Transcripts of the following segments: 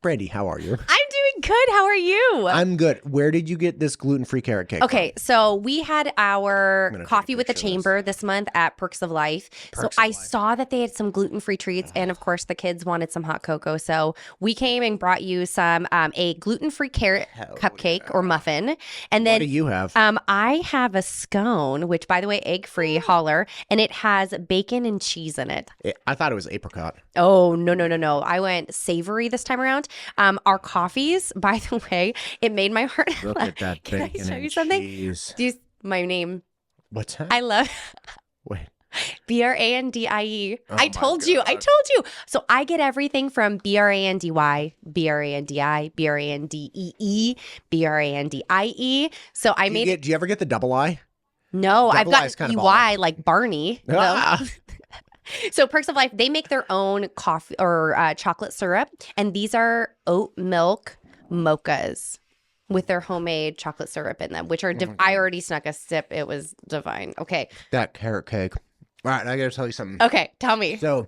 Brandy, how are you? I'm doing good. How are you? I'm good. Where did you get this gluten-free carrot cake Okay, so we had our coffee with the picture of chamber this month at Perks of Life. I saw that they had some gluten-free treats, and of course the kids wanted some hot cocoa. So we came and brought you some a gluten-free carrot cupcake or muffin. And then What do you have? I have a scone, which by the way, egg-free, holler, and it has bacon and cheese in it. I thought it was apricot. Oh, no. I went savory this time around. Our coffees, by the way, it made my heart Look at that Can bacon I show and you something? cheese. My name. What's that? I love Wait. Brandie. Oh I told you. So I get everything from Brandy, Brandi, Brandee, Brandie. So I made Do you ever get the double I? No, I've Double got I's kind of EY like Barney. Ah. So Perks of Life, they make their own coffee or chocolate syrup, and these are oat milk mochas with their homemade chocolate syrup in them, which are I already snuck a sip. It was divine. Okay. That carrot cake. All right, I got to tell you something. Okay, tell me. So,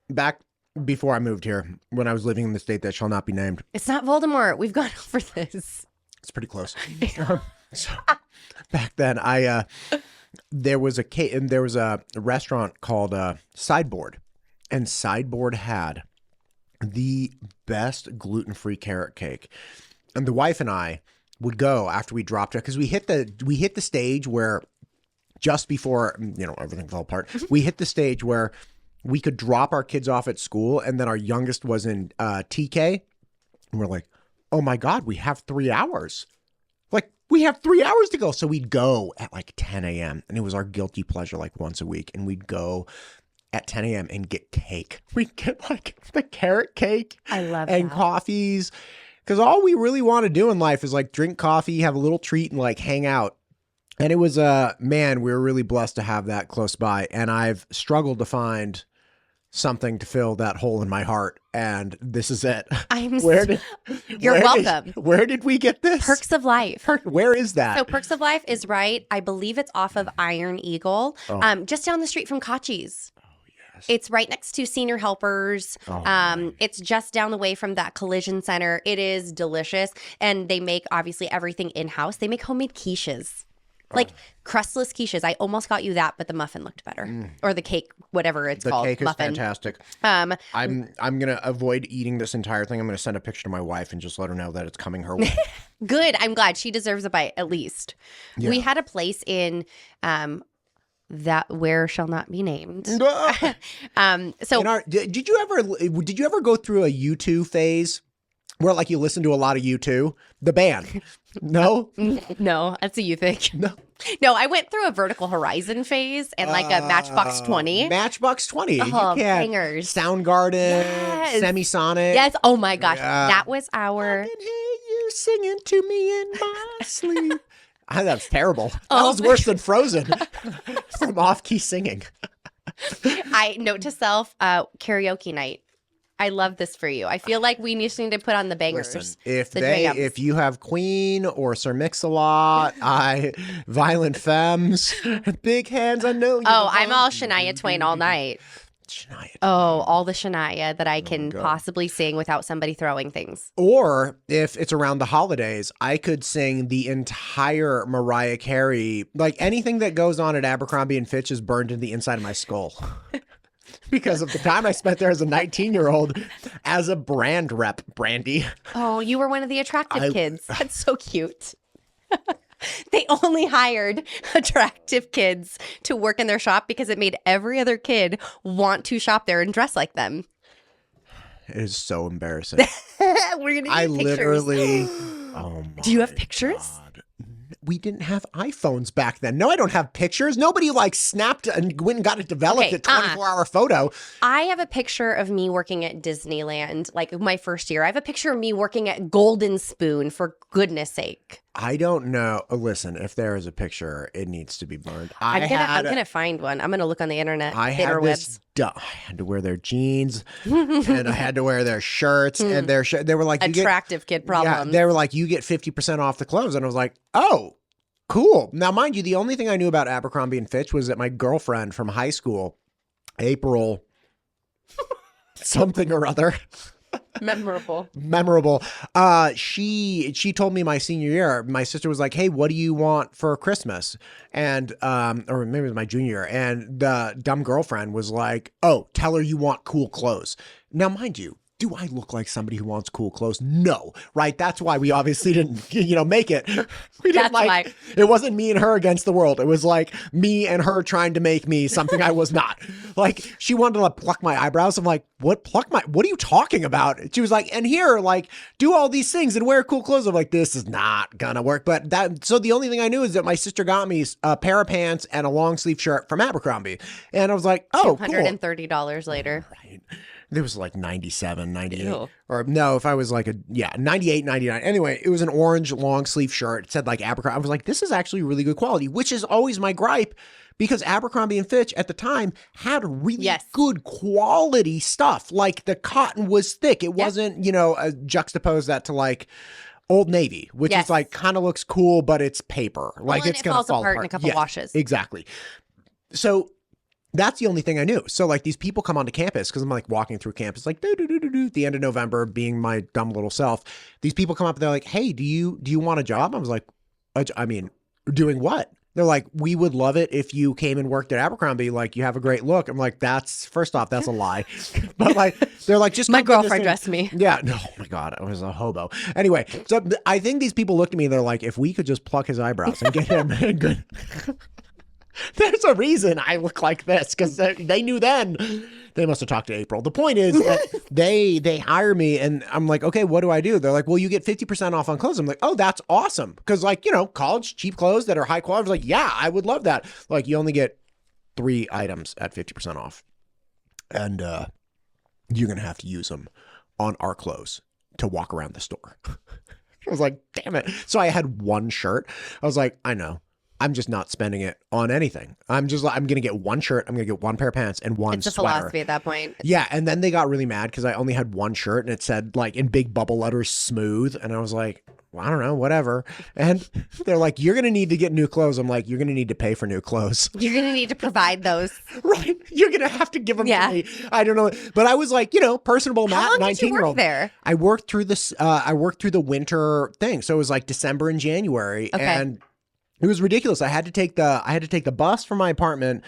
back before I moved here, when I was living in the state that shall not be named, It's not Voldemort. We've gone over this. it's pretty close. So, back then, there was a restaurant called Sideboard, and Sideboard had the best gluten-free carrot cake. And the wife and I would go after we dropped it because we hit the stage where just before everything fell apart. We hit the stage where we could drop our kids off at school, and then our youngest was in TK, and we're like, oh my God, we have 3 hours. We have 3 hours to go. So we'd go at like 10 a.m. and it was our guilty pleasure like once a week. And we'd go at 10 a.m. and get cake. We'd get like the carrot cake. I love and that. Coffees. Because all we really want to do in life is like drink coffee, have a little treat, and like hang out. And it was, man, we were really blessed to have that close by. And I've struggled to find something to fill that hole in my heart, and this is it. You're welcome. Where did we get this? Perks of Life. Where is that? So Perks of Life is right. I believe it's off of Iron Eagle, just down the street from Kachi's. Oh, yes. It's right next to Senior Helpers. It's just down the way from that collision center. It is delicious, and they make obviously everything in house. They make homemade quiches. Like crustless quiches. I almost got you that, but the muffin looked better. Or the cake, whatever it's called. The cake is muffin. fantastic. I'm gonna avoid eating this entire thing. I'm gonna send a picture to my wife and just let her know that it's coming her way. Good. I'm glad. She deserves a bite at least. Yeah. We had a place in that where shall not be named. Did you ever go through a U2 phase where like you listen to a lot of U2, the band? No? No, that's a you think. No, I went through a Vertical Horizon phase and like a Matchbox 20. Matchbox 20. Oh, bangers. Soundgarden, Yes. Semisonic. Yes. Oh my gosh. Yeah. That was our. I can hear you singing to me in my sleep. That's terrible. That Oh was my worse than Frozen from off-key singing. I note to self, karaoke night. I love this for you. I feel like we need to put on the bangers. Listen, the jams. if you have Queen or Sir Mix-a-Lot, Violent Femmes, Big Hands, I know you. Oh, I'm all Shania Twain all night. Shania. Oh, all the Shania that I can possibly sing without somebody throwing things. Or if it's around the holidays, I could sing the entire Mariah Carey. Like anything that goes on at Abercrombie and Fitch is burned in the inside of my skull. Because of the time I spent there as a 19-year-old as a brand rep, Brandy. Oh, you were one of the attractive kids. That's so cute. They only hired attractive kids to work in their shop because it made every other kid want to shop there and dress like them. It is so embarrassing. We're gonna need pictures. Oh my Do you have pictures? God. We didn't have iPhones back then. No, I don't have pictures. Nobody like snapped and went and got it developed at 24-hour photo. I have a picture of me working at Disneyland, like my first year. I have a picture of me working at Golden Spoon, for goodness sake. I don't know. Listen, if there is a picture, it needs to be burned. I'm gonna find one. I'm gonna look on the internet. I had to wear their jeans and I had to wear their shirts and they were like attractive kid problems. Yeah, they were like, you get 50% off the clothes, and I was like, oh, cool. Now, mind you, the only thing I knew about Abercrombie and Fitch was that my girlfriend from high school, April something or other, Memorable. She told me my senior year, my sister was like, hey, what do you want for Christmas? And or maybe it was my junior year, and the dumb girlfriend was like, oh, tell her you want cool clothes. Now, mind you, do I look like somebody who wants cool clothes? No, right? That's why we obviously didn't, make it. We didn't why. It wasn't me and her against the world. It was like me and her trying to make me something I was not. Like, she wanted to pluck my eyebrows. I'm like, what are you talking about? She was like, and here, like, do all these things and wear cool clothes. I'm like, this is not gonna work. So the only thing I knew is that my sister got me a pair of pants and a long sleeve shirt from Abercrombie. And I was like, oh, $230 later. Right. It was like 97, 98. Ew. Or no, if I was like 98, 99. Anyway, it was an orange long sleeve shirt. It said like Abercrombie. I was like, this is actually really good quality, which is always my gripe because Abercrombie and Fitch at the time had really good quality stuff. Like the cotton was thick. It wasn't, juxtapose that to like Old Navy, which is like kind of looks cool, but it's paper. Like it's going to fall apart in a couple washes. Exactly. So that's the only thing I knew. So like these people come onto campus because I'm like walking through campus, like at the end of November, being my dumb little self. These people come up and they're like, hey, do you want a job? I was like, I mean, doing what? They're like, we would love it if you came and worked at Abercrombie. Like, you have a great look. I'm like, first off, that's a lie. But like, they're like, just my girlfriend dressed me. Yeah. No, oh my God. I was a hobo. Anyway, so I think these people looked at me. They're like, if we could just pluck his eyebrows and get him good. There's a reason I look like this because they knew then. They must have talked to April. The point is that they hire me and I'm like, okay, what do I do? They're like, well, you get 50% off on clothes. I'm like, oh, that's awesome. Because like, college cheap clothes that are high quality. I was like, yeah, I would love that. Like you only get 3 items at 50% off. And you're going to have to use them on our clothes to walk around the store. I was like, damn it. So I had one shirt. I was like, I know. I'm just not spending it on anything. I'm going to get one shirt. I'm going to get one pair of pants and one sweater. It's a philosophy at that point. Yeah. And then they got really mad because I only had one shirt and it said like in big bubble letters, smooth. And I was like, well, I don't know, whatever. And they're like, you're going to need to get new clothes. I'm like, you're going to need to pay for new clothes. You're going to need to provide those. Right. You're going to have to give them to me. I don't know. But I was like, personable Matt, 19-year-old. Did you work there? I worked through this. I worked through the winter thing. So it was like December and January. Okay. And it was ridiculous. I had to take the bus from my apartment.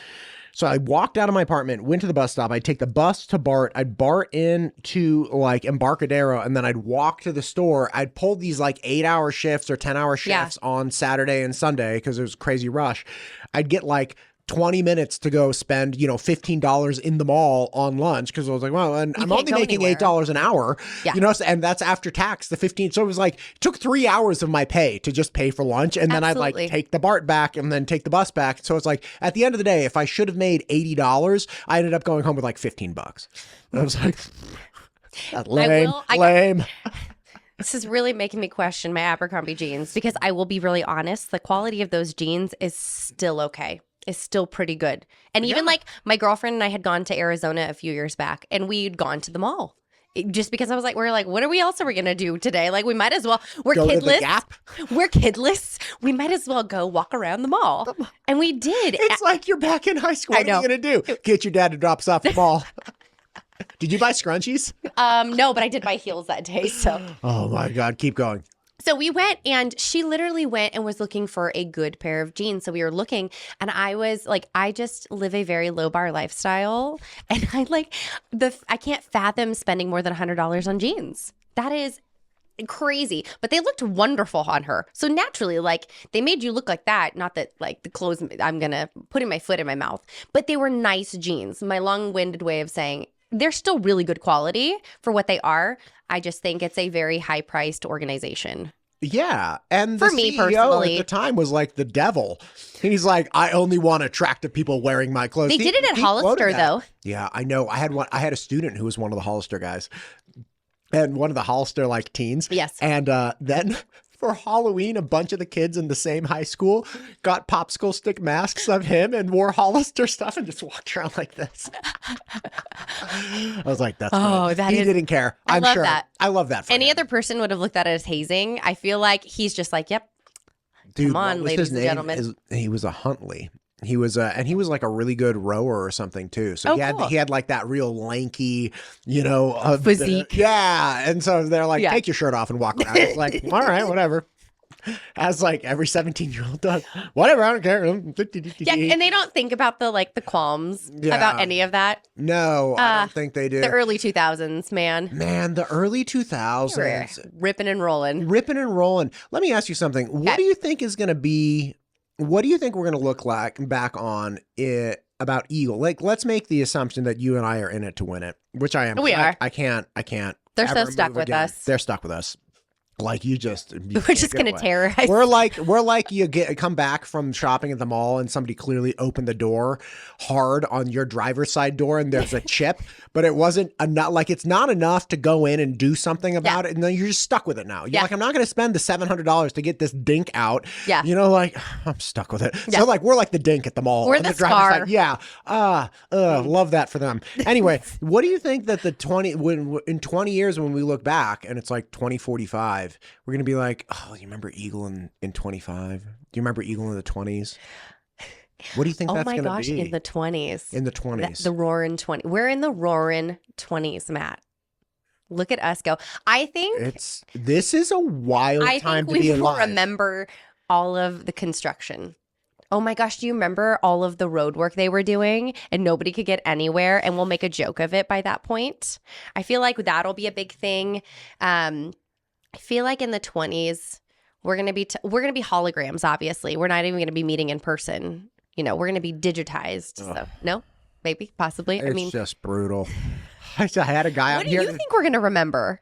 So I walked out of my apartment, went to the bus stop. I'd take the bus to BART. I'd BART in to like Embarcadero, and then I'd walk to the store. I'd pull these like 8-hour shifts or 10-hour shifts on Saturday and Sunday because it was a crazy rush. I'd get like 20 minutes to go spend, $15 in the mall on lunch because I was like, well, and I'm only making $8 an hour, and that's after tax, the 15. So it was like, it took 3 hours of my pay to just pay for lunch. And then I'd like take the BART back and then take the bus back. So it's like, at the end of the day, if I should have made $80, I ended up going home with like $15. And I was like, lame. This is really making me question my Abercrombie jeans because I will be really honest. The quality of those jeans is still okay. Is still pretty good. And even like my girlfriend and I had gone to Arizona a few years back and we'd gone to the mall. Just because I was like, we're like, what else are we going to do today? Like we might as well, we're kidless. We're kidless. We might as well go walk around the mall. And we did. It's like you're back in high school. What are you going to do? Get your dad to drop us off the mall. Did you buy scrunchies? No, but I did buy heels that day. So. Oh my God. Keep going. So we went and she literally went and was looking for a good pair of jeans. So we were looking and I was like, I just live a very low bar lifestyle. And I can't fathom spending more than $100 on jeans. That is crazy. But they looked wonderful on her. So naturally, like they made you look like that. Not that like the clothes I'm going to put my foot in my mouth, but they were nice jeans. My long-winded way of saying they're still really good quality for what they are. I just think it's a very high-priced organization. Yeah, and for the me CEO personally, at the time was like the devil. He's like, I only want attractive people wearing my clothes. They did it at Hollister, though. Yeah, I know. I had a student who was one of the Hollister guys, and one of the Hollister like teens. Yes, and then. For Halloween, a bunch of the kids in the same high school got popsicle stick masks of him and wore Hollister stuff and just walked around like this. I was like, that's funny. He didn't care. I'm sure. That. I love that. Any other person would have looked at it as hazing. I feel like he's just like, yep. Dude, come on, ladies and gentlemen. He was a Huntley. He was and he was like a really good rower or something too. So cool. he had like that real lanky, Physique. Yeah. And so they're like, Yeah. take your shirt off and walk around. It's like, all right, whatever. As like every 17-year-old does. Whatever, I don't care. Yeah, and they don't think about the qualms about any of that. No, I don't think they do. The early 2000s, man. Man, the early 2000s. Ripping and rolling. Ripping and rolling. Let me ask you something. What do you think is going to be, what do you think we're going to look like back on it about Eagle? Like, let's make the assumption that you and I are in it to win it, which I am. We are. I can't. They're ever so stuck move with again. us. They're stuck with us. Like we're just going to terrorize. We're like you come back from shopping at the mall and somebody clearly opened the door hard on your driver's side door and there's a chip, but it wasn't enough. Like it's not enough to go in and do something about it, and then you're just stuck with it now. You're like, I'm not going to spend the $700 to get this dink out. Yeah, like I'm stuck with it. So like we're like the dink at the mall. We're the scar. Side. Yeah. Love that for them. Anyway, what do you think that in 20 years when we look back and it's like 2045? We're going to be like, oh, you remember Eagle in 25? Do you remember Eagle in the 20s? What do you think that's going to be? Oh my gosh, in the 20s. In the 20s. The roaring 20s. We're in the roaring 20s, Matt. Look at us go. I think this is a wild time to be alive. I think we remember all of the construction. Oh my gosh, do you remember all of the road work they were doing and nobody could get anywhere, and we'll make a joke of it by that point? I feel like that'll be a big thing. I feel like in the 20s, we're gonna be holograms. Obviously, we're not even gonna be meeting in person. We're gonna be digitized. So no, maybe, possibly. It's just brutal. I had a guy out here. What do you think we're gonna remember?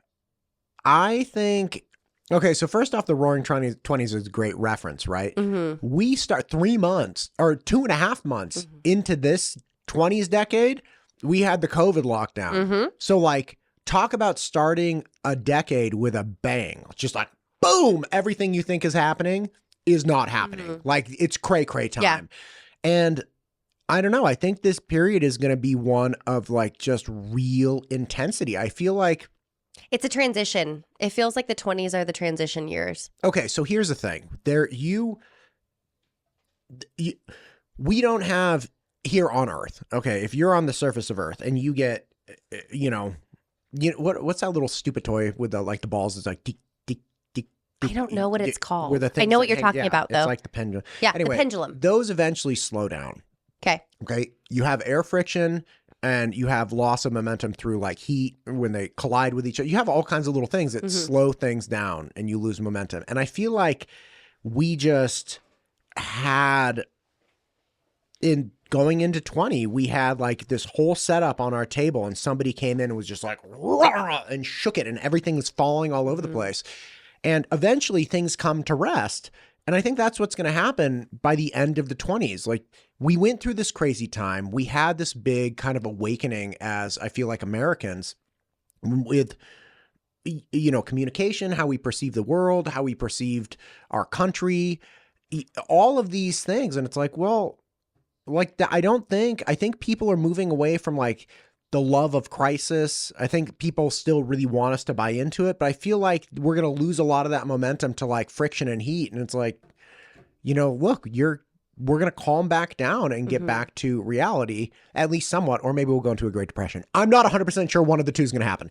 I think. Okay, so first off, the Roaring 20s is a great reference, right? Mm-hmm. We start 3 months or 2.5 months into this 20s decade. We had the COVID lockdown. Mm-hmm. So like. Talk about starting a decade with a bang. Just like, boom, everything you think is happening is not happening. Mm-hmm. Like, it's cray-cray time. Yeah. And I don't know. I think this period is going to be one of, like, just real intensity. I feel like... It's a transition. It feels like the 20s are the transition years. Okay, so here's the thing. We don't have here on Earth, okay, if you're on the surface of Earth and you get, what's that little stupid toy with the balls? It's like I don't know what it's called. I know what you're talking about, though. It's like the pendulum. Yeah, anyway, the pendulum. Those eventually slow down. Okay. You have air friction and you have loss of momentum through like heat when they collide with each other. You have all kinds of little things that slow things down and you lose momentum. And I feel like we just had in going into 20, we had like this whole setup on our table and somebody came in and was just like, rah, and shook it and everything was falling all over the place. And eventually things come to rest. And I think that's what's going to happen by the end of the 20s. Like we went through this crazy time. We had this big kind of awakening as I feel like Americans with, communication, how we perceive the world, how we perceived our country, all of these things. And it's like, well, like I think people are moving away from like the love of crisis. I think people still really want us to buy into it, but I feel like we're going to lose a lot of that momentum to like friction and heat. And it's like, look, we're going to calm back down and get back to reality, at least somewhat, or maybe we'll go into a Great Depression. I'm not 100% sure one of the two is going to happen.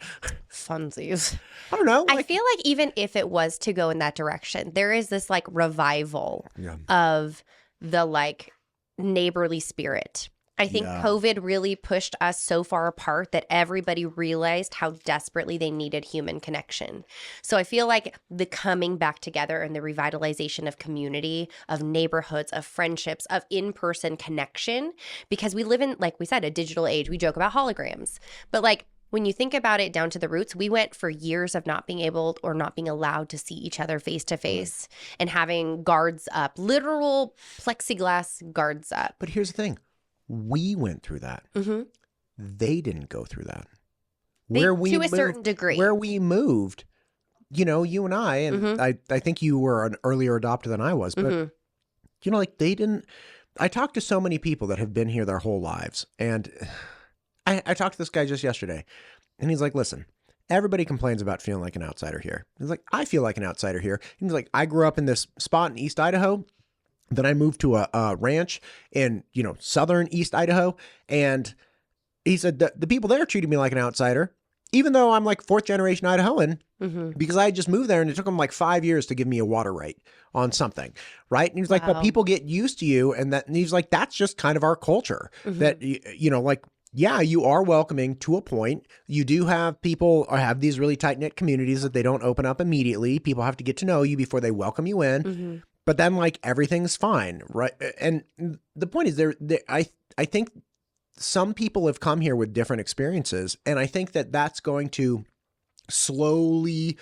Funsies. I don't know. I feel like even if it was to go in that direction, there is this like revival of the like neighborly spirit. I think COVID really pushed us so far apart that everybody realized how desperately they needed human connection. So I feel like the coming back together and the revitalization of community, of neighborhoods, of friendships, of in-person connection, because we live in, like we said, a digital age. We joke about holograms. But like when you think about it down to the roots, we went for years of not being able or not being allowed to see each other face to face and having guards up, literal plexiglass guards up. But here's the thing. We went through that. Mm-hmm. They didn't go through that. To a certain degree. Where we moved, you and I, and I think you were an earlier adopter than I was, but, like they didn't. I talked to so many people that have been here their whole lives. And I talked to this guy just yesterday, and he's like, listen, everybody complains about feeling like an outsider here. He's like, I feel like an outsider here. He's like, I grew up in this spot in East Idaho. Then I moved to a ranch in, southern East Idaho. And he said the people there treated me like an outsider, even though I'm like fourth generation Idahoan, because I had just moved there and it took them like 5 years to give me a water right on something. Right. And he's like, but people get used to you. And he's like, that's just kind of our culture that, like, yeah, you are welcoming to a point. You do have people or have these really tight knit communities that they don't open up immediately. People have to get to know you before they welcome you in. But then like everything's fine. Right. And the point is I think some people have come here with different experiences. And I think that that's going to slowly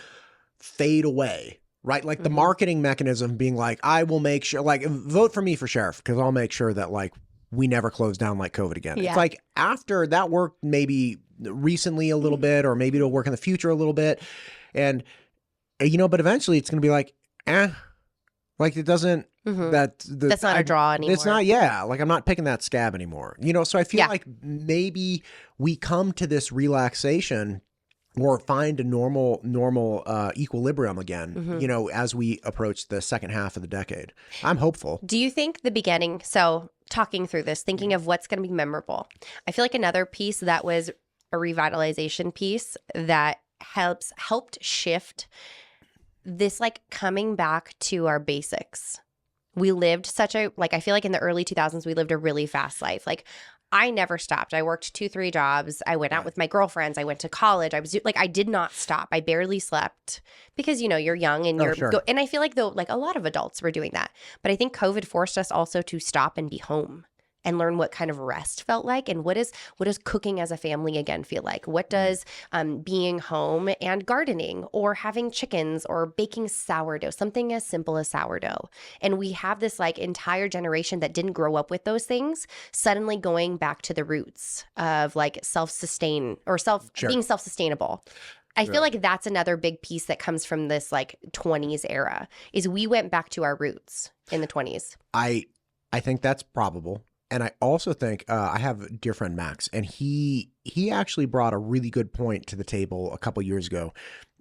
fade away. Right. Like the marketing mechanism being like, I will make sure, like, vote for me for sheriff because I'll make sure that like we never close down like COVID again. Yeah. It's like after that worked maybe recently a little bit, or maybe it'll work in the future a little bit. And, but eventually it's going to be like, like it doesn't, that's not a draw anymore. It's not, like I'm not picking that scab anymore. So I feel like maybe we come to this relaxation or find a normal equilibrium again, as we approach the second half of the decade. I'm hopeful. Do you think the beginning, so talking through this, thinking of what's going to be memorable, I feel like another piece that was a revitalization piece that helped shift this, like coming back to our basics. We lived I feel like in the early 2000s, we lived a really fast life. Like I never stopped. I worked 2-3 jobs. I went out with my girlfriends. I went to college. I did not stop. I barely slept because, you're young and and I feel like though, like a lot of adults were doing that. But I think COVID forced us also to stop and be home and learn what kind of rest felt like. And what does cooking as a family again feel like? What does being home and gardening or having chickens or baking sourdough, something as simple as sourdough. And we have this like entire generation that didn't grow up with those things, suddenly going back to the roots of like being self-sustainable. I feel like that's another big piece that comes from this like 20s era is we went back to our roots in the 20s. I think that's probable. And I also think I have a dear friend, Max, and he actually brought a really good point to the table a couple years ago.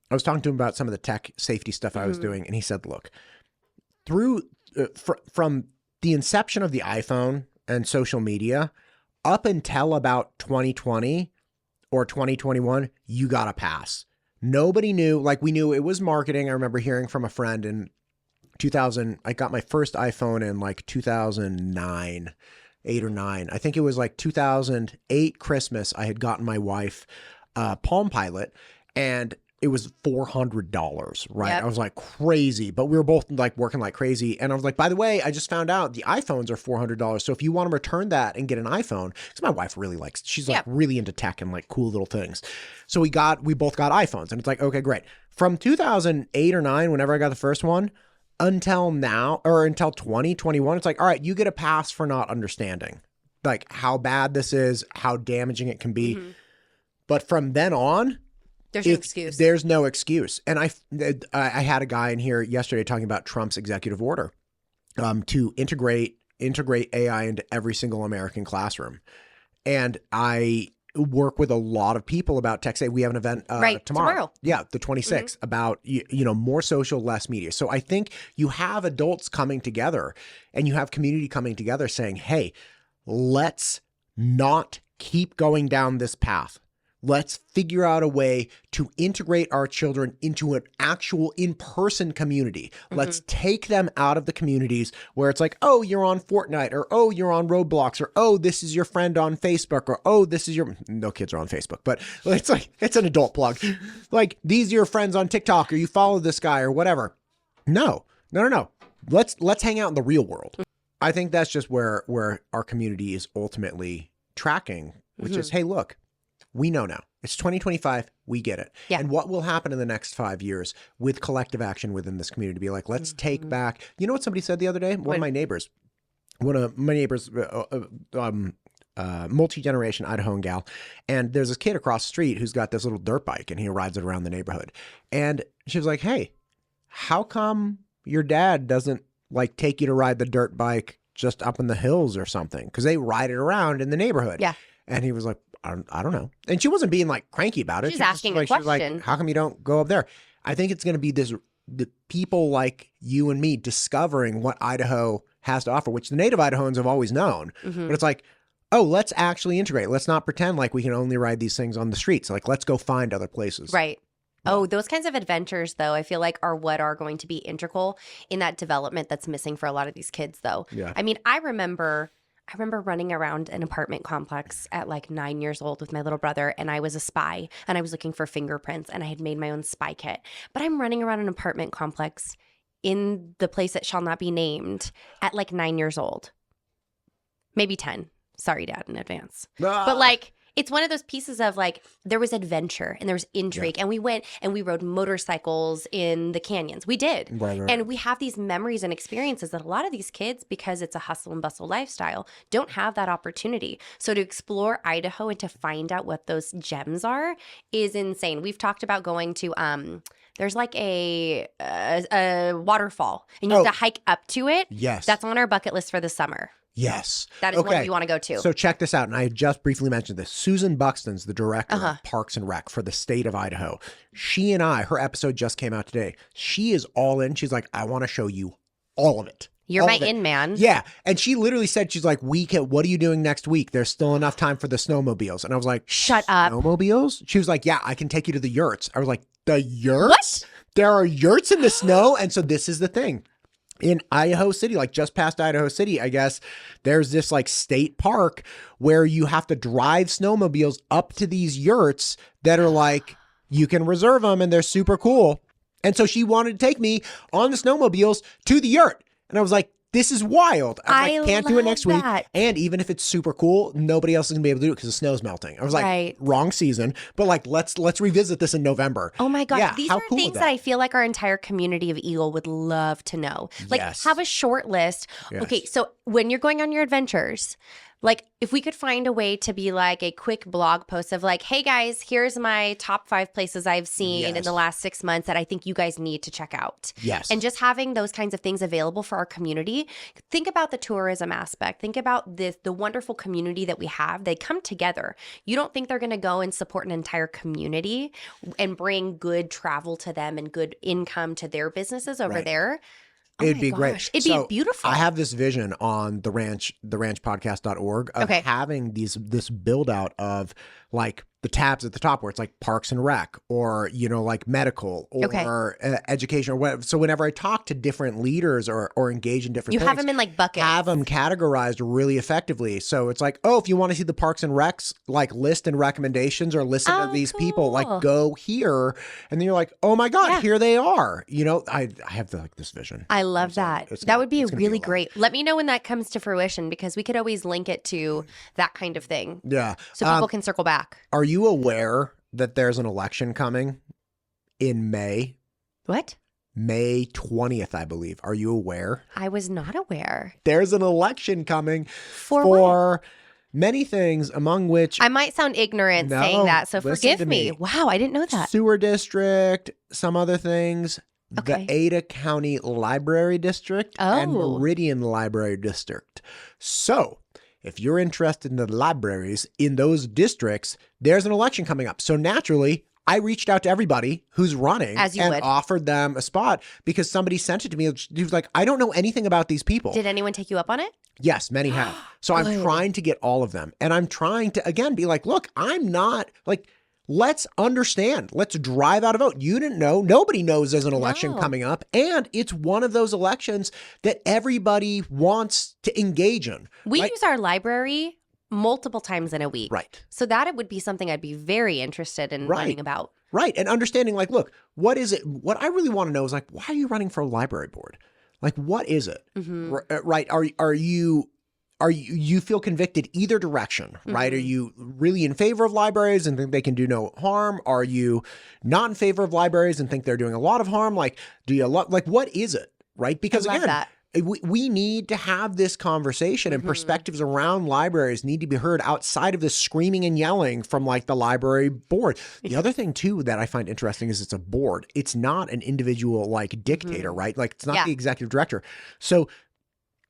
I was talking to him about some of the tech safety stuff I was doing, and he said, look, from the inception of the iPhone and social media up until about 2020 or 2021, you got a pass. Nobody knew, like we knew it was marketing. I remember hearing from a friend in 2000, I got my first iPhone in like 2009. 8 or 9. I think it was like 2008 Christmas. I had gotten my wife Palm Pilot and it was $400, right? Yep. I was like crazy, but we were both like working like crazy. And I was like, by the way, I just found out the iPhones are $400. So if you want to return that and get an iPhone, because my wife really likes, she's like really into tech and like cool little things. So we both got iPhones and it's like, okay, great. From 2008 or 9, whenever I got the first one, until now or until 2021, it's like, all right, you get a pass for not understanding like how bad this is, how damaging it can be. But from then on, there's no excuse. There's no excuse. And I had a guy in here yesterday talking about Trump's executive order to integrate AI into every single American classroom. And I work with a lot of people about tech. We have an event tomorrow. Yeah, the 26th about, more social, less media. So I think you have adults coming together and you have community coming together saying, hey, let's not keep going down this path. Let's figure out a way to integrate our children into an actual in-person community. Let's take them out of the communities where it's like, oh, you're on Fortnite, or oh, you're on Roblox, or oh, this is your friend on Facebook, or oh, this is no kids are on Facebook, but it's like, it's an adult plug. Like, these are your friends on TikTok, or you follow this guy or whatever. No. Let's hang out in the real world. I think that's just where our community is ultimately tracking, which is, hey, look, we know now. It's 2025. We get it. Yeah. And what will happen in the next 5 years with collective action within this community? Be like, let's take back. You know what somebody said the other day? One of my neighbors, multi-generation Idahoan gal. And there's this kid across the street who's got this little dirt bike and he rides it around the neighborhood. And she was like, hey, how come your dad doesn't like take you to ride the dirt bike just up in the hills or something? Because they ride it around in the neighborhood. Yeah. And he was like, I don't know. And she wasn't being like cranky about it. She's asking a question. She was like, how come you don't go up there? I think it's going to be the people like you and me discovering what Idaho has to offer, which the native Idahoans have always known. Mm-hmm. But it's like, oh, let's actually integrate. Let's not pretend like we can only ride these things on the streets. Like, let's go find other places. Right. Oh, those kinds of adventures, though, I feel like are what are going to be integral in that development that's missing for a lot of these kids, though. Yeah. I mean, I remember running around an apartment complex at like 9 years old with my little brother, and I was a spy, and I was looking for fingerprints, and I had made my own spy kit. But I'm running around an apartment complex in the place that shall not be named at like 9 years old. Maybe 10. Sorry, Dad, in advance. But like, it's one of those pieces of like, there was adventure and there was intrigue, and we went and we rode motorcycles in the canyons. We did. Right. And we have these memories and experiences that a lot of these kids, because it's a hustle and bustle lifestyle, don't have that opportunity. So to explore Idaho and to find out what those gems are is insane. We've talked about going to, there's like a waterfall, and you have to hike up to it. Yes. That's on our bucket list for the summer. Yes. That is one you want to go to. So check this out. And I just briefly mentioned this. Susan Buxton's the director of Parks and Rec for the state of Idaho. She and her episode just came out today. She is all in. She's like, I want to show you all of it. You're my in man. Yeah. And she literally said, she's like, what are you doing next week? There's still enough time for the snowmobiles. And I was like, shut up. Snowmobiles? She was like, yeah, I can take you to the yurts. I was like, the yurts? What? There are yurts in the snow? And so this is the thing. In Idaho City, like just past Idaho City, I guess, there's this like state park where you have to drive snowmobiles up to these yurts that are like, you can reserve them and they're super cool. And so she wanted to take me on the snowmobiles to the yurt. And I was like, this is wild. I can't do it next week. And even if it's super cool, nobody else is gonna be able to do it because the snow's melting. I was like, wrong season. But like, let's revisit this in November. Oh my God. Yeah, these are cool things that I feel like our entire community of Eagle would love to know. Like, have a short list. Yes. Okay, so when you're going on your adventures, like if we could find a way to be like a quick blog post of like, hey guys, here's my top 5 places I've seen in the last 6 months that I think you guys need to check out. Yes. And just having those kinds of things available for our community. Think about the tourism aspect. Think about the wonderful community that we have. They come together. You don't think they're going to go and support an entire community and bring good travel to them and good income to their businesses over there? It'd be great. It'd be beautiful. I have this vision on the ranchpodcast.org of having this build out of like the tabs at the top where it's like Parks and Rec or, like medical or education or whatever. So whenever I talk to different leaders or engage in different things, have them in like buckets. Have them categorized really effectively. So it's like, oh, if you want to see the Parks and Recs like list and recommendations or listen to these people, like go here. And then you're like, oh my God, here they are. I have this vision. I love that. That would be really great. Let me know when that comes to fruition because we could always link it to that kind of thing. Yeah. So people can circle back. Are you aware that there's an election coming in May? What? May 20th, I believe. Are you aware? I was not aware. There's an election coming for many things, among which... I might sound ignorant saying that, so forgive me. Wow, I didn't know that. Sewer district, some other things. The Ada County Library District and Meridian Library District. So... if you're interested in the libraries in those districts, there's an election coming up. So naturally, I reached out to everybody who's running offered them a spot because somebody sent it to me. He was like, I don't know anything about these people. Did anyone take you up on it? Yes, many have. So I'm trying to get all of them. And I'm trying to, again, be like, look, I'm not like... let's understand. Let's drive out a vote. You didn't know. Nobody knows there's an election coming up. And it's one of those elections that everybody wants to engage in. We use our library multiple times in a week. Right. So that it would be something I'd be very interested in learning about. Right. And understanding like, look, what is it? What I really want to know is like, why are you running for a library board? Like, what is it? Mm-hmm. Right. Are you feel convicted either direction, right? Are you really in favor of libraries and think they can do no harm? Are you not in favor of libraries and think they're doing a lot of harm? Like, do you like what is it, right? Because again, we need to have this conversation and perspectives around libraries need to be heard outside of this screaming and yelling from like the library board. The other thing too that I find interesting is it's a board. It's not an individual like dictator, right? Like it's not the executive director. So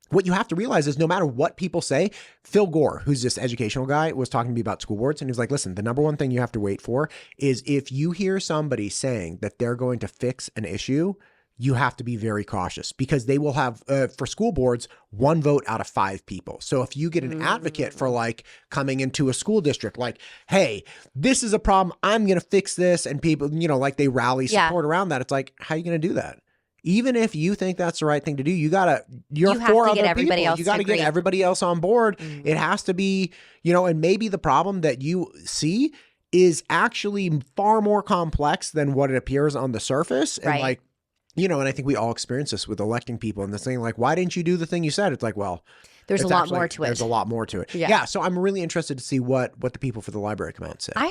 what you have to realize is no matter what people say, Phil Gore, who's this educational guy, was talking to me about school boards. And he was like, listen, the number one thing you have to wait for is if you hear somebody saying that they're going to fix an issue, you have to be very cautious because they will have, for school boards, 1 vote out of 5 people. So if you get an advocate for like coming into a school district, like, hey, this is a problem, I'm going to fix this. And people, you know, like they rally support around that. It's like, how are you going to do that? Even if you think that's the right thing to do, you have to get everybody else. You got to get everybody else on board. It has to be, you know, and maybe the problem that you see is actually far more complex than what it appears on the surface. And like, you know, and I think we all experience this with electing people and this thing like, why didn't you do the thing you said? It's like, well, there's a lot more to it. There's a lot more to it. Yeah. So I'm really interested to see what the people for the library come out and say. I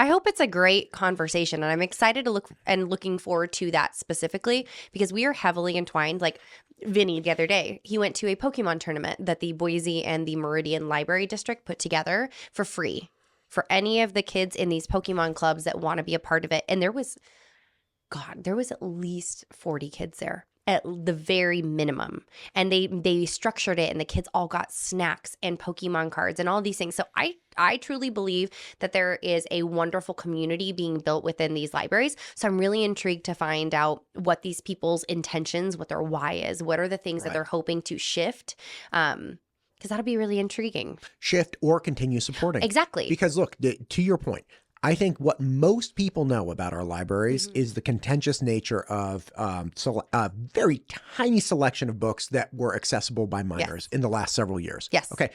hope it's a great conversation, and I'm excited to looking forward to that specifically because we are heavily entwined. Like Vinny the other day, he went to a Pokemon tournament that the Boise and the Meridian Library District put together for free for any of the kids in these Pokemon clubs that want to be a part of it. And there was at least 40 kids there at the very minimum. And they structured it and the kids all got snacks and Pokemon cards and all these things. So I truly believe that there is a wonderful community being built within these libraries. So I'm really intrigued to find out what these people's intentions, what their why is, what are the things that they're hoping to shift. Because that'll be really intriguing. Shift or continue supporting. Exactly. Because look, to your point, I think what most people know about our libraries is the contentious nature of a very tiny selection of books that were accessible by minors in the last several years. Yes. Okay.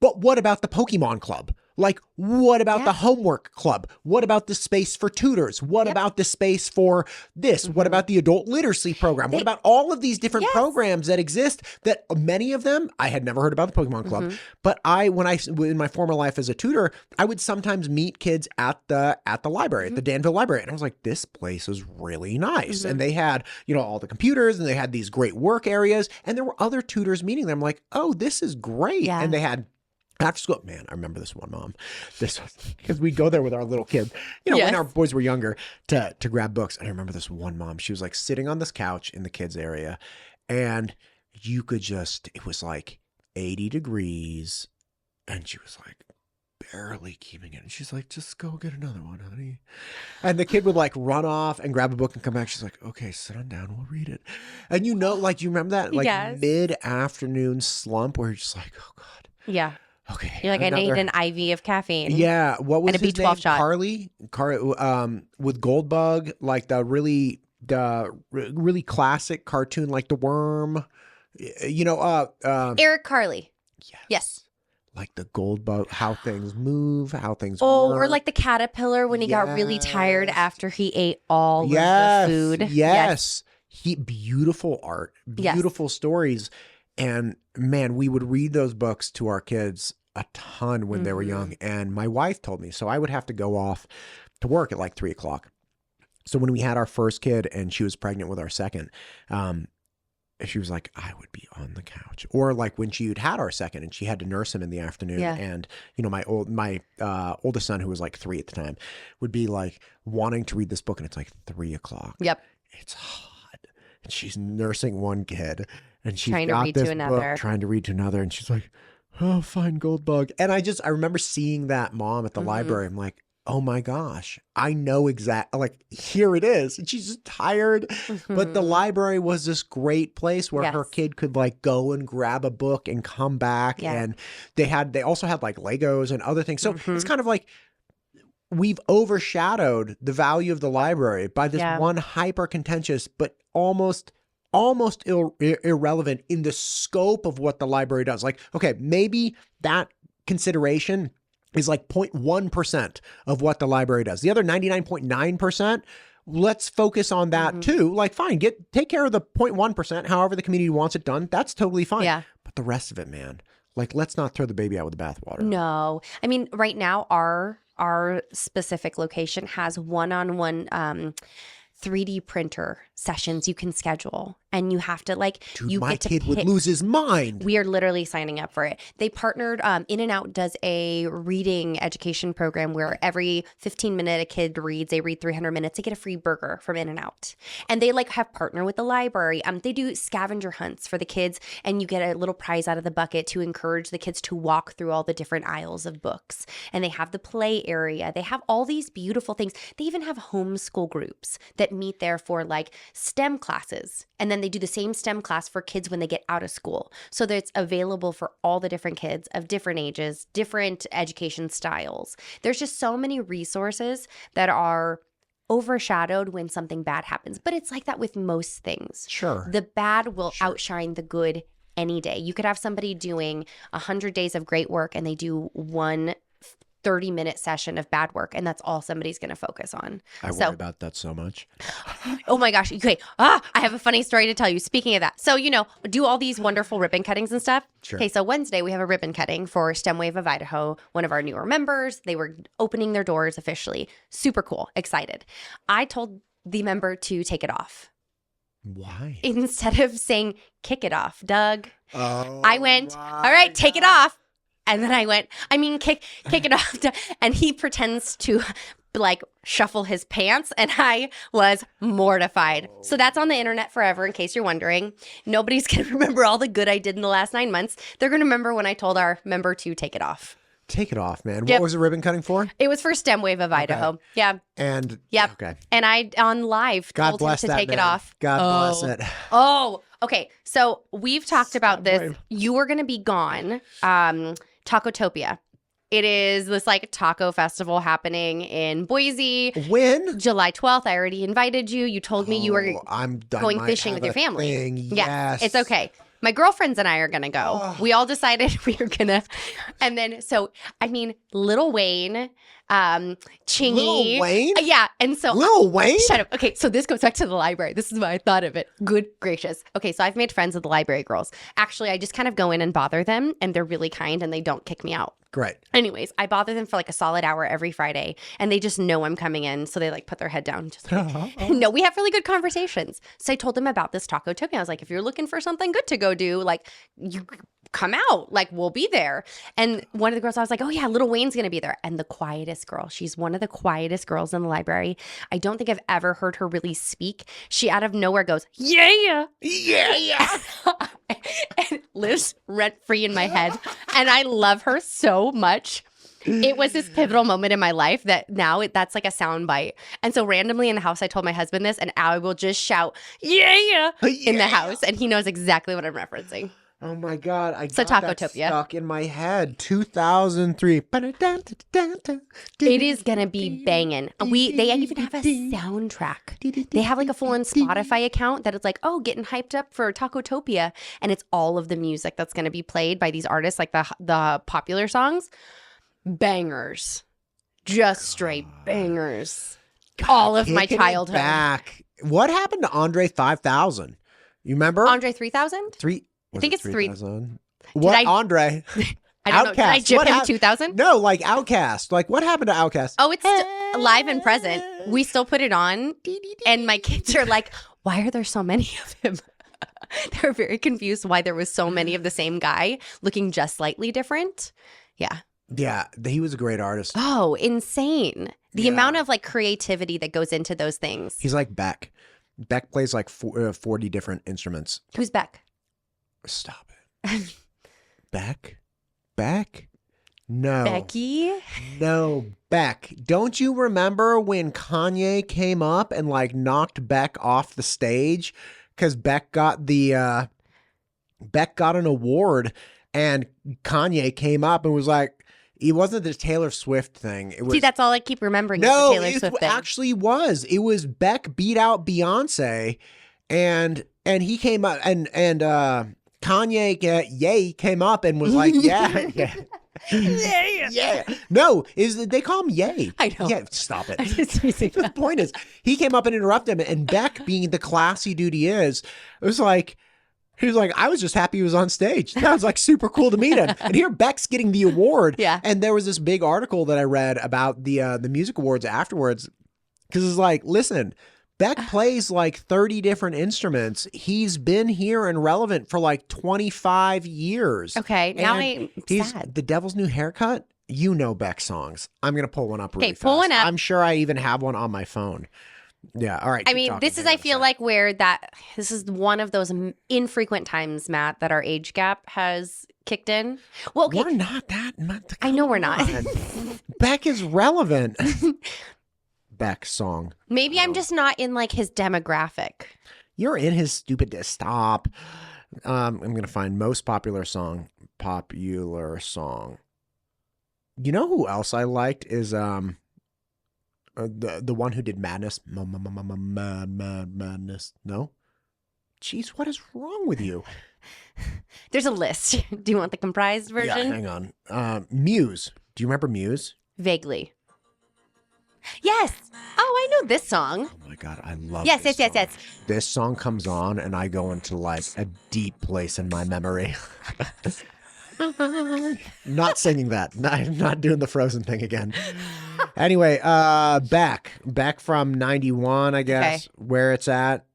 But what about the Pokemon Club? Like, what about the homework club? What about the space for tutors? What about the space for this? What about the adult literacy program? What about all of these different programs that exist that many of them, I had never heard about the Pokemon Club, but in my former life as a tutor, I would sometimes meet kids at the library, at the Danville Library. And I was like, this place is really nice. And they had, you know, all the computers and they had these great work areas and there were other tutors meeting them. I'm like, oh, this is great. Yeah. And they had after school, man, I remember this one mom. Because we go there with our little kid, you know, when our boys were younger to grab books. And I remember this one mom. She was like sitting on this couch in the kids area, and you could it was like 80 degrees, and she was like barely keeping it. And she's like, just go get another one, honey. And the kid would like run off and grab a book and come back. She's like, okay, sit on down, we'll read it. And you know, like, you remember that like mid-afternoon slump where you're just like, oh God. Yeah. Okay. You're like, I need an IV of caffeine. Yeah. What was and a his B12 name? shot. Carly, with Goldbug, like the really classic cartoon, like the worm. You know, Eric Carly. Yes. Like the Goldbug, how things move, how things work. Or like the caterpillar when he got really tired after he ate all of the food. Yes. Beautiful art, beautiful stories. And man, we would read those books to our kids a ton when they were young. And my wife told me, so I would have to go off to work at like 3:00. So when we had our first kid and she was pregnant with our second, she was like, I would be on the couch. Or like when she had our second and she had to nurse him in the afternoon. And, you know, my oldest son, who was like 3 at the time, would be like wanting to read this book. And it's like 3:00. Yep. It's hot. And she's nursing one kid. And she's trying to read to another. Trying to read to another. And she's like, oh, fine, Goldbug. And I remember seeing that mom at the library. I'm like, oh my gosh, I know like, here it is. And she's just tired. But the library was this great place where her kid could like go and grab a book and come back. And they also had like Legos and other things. So it's kind of like, we've overshadowed the value of the library by this one hyper contentious, but almost irrelevant in the scope of what the library does. Like, okay, maybe that consideration is like 0.1% of what the library does. The other 99.9%, let's focus on that too. Like, fine, take care of the 0.1%, however the community wants it done. That's totally fine. Yeah. But the rest of it, man, like, let's not throw the baby out with the bathwater. No. I mean, right now, our specific location has one-on-one 3D printer sessions you can schedule. and you have to Dude, you my get to kid would pick. lose his mind. We are literally signing up for it. They partnered, In-N-Out does a reading education program where every 15 minutes a kid reads, they read 300 minutes, they get a free burger from In-N-Out. And they have partnered with the library. They do scavenger hunts for the kids, and you get a little prize out of the bucket to encourage the kids to walk through all the different aisles of books. And they have the play area. They have all these beautiful things. They even have homeschool groups that meet there for STEM classes. And then they do the same STEM class for kids when they get out of school. So that it's available for all the different kids of different ages, different education styles. There's just so many resources that are overshadowed when something bad happens. But it's like that with most things. Sure. The bad will outshine the good any day. You could have somebody doing 100 days of great work and they do one 30-minute session of bad work, and that's all somebody's going to focus on. I worry about that so much. Oh my gosh. Okay. I have a funny story to tell you. Speaking of that. So, do all these wonderful ribbon cuttings and stuff. Sure. Okay. So Wednesday we have a ribbon cutting for STEM Wave of Idaho, one of our newer members. They were opening their doors officially. Super cool. Excited. I told the member to take it off. Why? Instead of saying, kick it off, Doug. Oh, I went, all right, take it off. And then I went, kick it off. And he pretends to shuffle his pants. And I was mortified. So that's on the internet forever, in case you're wondering. Nobody's going to remember all the good I did in the last 9 months. They're going to remember when I told our member to take it off. Take it off, man. Yep. What was the ribbon cutting for? It was for STEM Wave of Idaho. Okay. Yeah. And yep. Okay. And I on live God told bless him to that take man. it off. God bless it. Oh, okay. So we've talked about this. You were going to be gone. Tacotopia. It is this taco festival happening in Boise. When? July 12th. I already invited you. You told me you were going might fishing have with your a family. thing. Yeah, Yes. it's okay. My girlfriends and I are going to go. Oh. We all decided we were going to. And then, Lil Wayne, Chingy. Lil Wayne? Yeah. And so. Lil Wayne? Shut up. Okay, so this goes back to the library. This is why I thought of it. Good gracious. Okay, so I've made friends with the library girls. Actually, I just kind of go in and bother them, and they're really kind, and they don't kick me out. Great. Anyways, I bother them for a solid hour every Friday, and they just know I'm coming in, so they put their head down. Just no, we have really good conversations. So I told them about this Taco Topia. I was like, if you're looking for something good to go do, you come out, we'll be there. And one of the girls, I was like, oh yeah, Lil Wayne's gonna be there. And the quietest girl, she's one of the quietest girls in the library. I don't think I've ever heard her really speak. She out of nowhere goes, yeah. And lives rent free in my head. And I love her so much. It was this pivotal moment in my life that now that's a sound bite. And so randomly in the house, I told my husband this, and I will just shout, yeah, in the house. And he knows exactly what I'm referencing. Oh my God. I So got that Tacotopia. stuck in my head. 2003. It is gonna be banging. They even have a soundtrack. They have a full-on Spotify account that it's getting hyped up for Tacotopia, and it's all of the music that's gonna be played by these artists, the popular songs. Bangers. Just straight bangers. All of my Taking it childhood. back. What happened to Andre 5000? You remember? Andre 3000? I think it's 3000. What I- Andre? I don't know. Did I Outkast. jip What him hap- 2000? No, Outkast. What happened to Outkast? Oh, it's live and present. We still put it on, and my kids are like, why are there so many of him? They're very confused why there was so many of the same guy looking just slightly different. Yeah. Yeah, he was a great artist. Oh, insane. The Yeah. amount of creativity that goes into those things. He's like Beck. Beck plays 40 different instruments. Who's Beck? Stop it. Beck? No. Becky? No, Beck. Don't you remember when Kanye came up and knocked Beck off the stage? Because Beck got an award, and Kanye came up and was like, it wasn't the Taylor Swift thing. It was, See, that's all I keep remembering. no, is the Taylor Swift it thing. actually was. It was Beck beat out Beyonce, and he came up and Kanye Ye came up and was like, yeah. Yeah. No, they call him Ye. I know. Yeah, stop it. I'm just teasing. The point is, he came up and interrupted him, and Beck, being the classy dude he is, it was he was like, I was just happy he was on stage. That was super cool to meet him. And here Beck's getting the award. Yeah. And there was this big article that I read about the music awards afterwards, because it's listen, Beck plays like 30 different instruments. He's been here and relevant for like 25 years. Okay, now I'm he's sad. The Devil's New Haircut. You know Beck songs. I'm going to pull one up really fast. Pull one up. I'm sure I even have one on my phone. Yeah, all right. I mean, this is, I feel like, where this is one of those infrequent times, Matt, that our age gap has kicked in. Well, okay. We're not that. I know we're not. Beck is relevant. Beck song. Maybe I'm just not in like his demographic. You're in his stupid. Stop. I'm going to find most popular song. Popular song. You know who else I liked is the one who did Madness. Madness. No? Jeez, what is wrong with you? There's a list. Do you want the comprised version? Yeah, hang on. Muse. Do you remember Muse? Vaguely. Yes. Oh, I know this song. Oh my God, I love yes, this yes, song. yes. This song comes on and I go into like a deep place in my memory. Not singing that. I'm not doing the Frozen thing again. Anyway, Beck from 91, I guess, where it's at.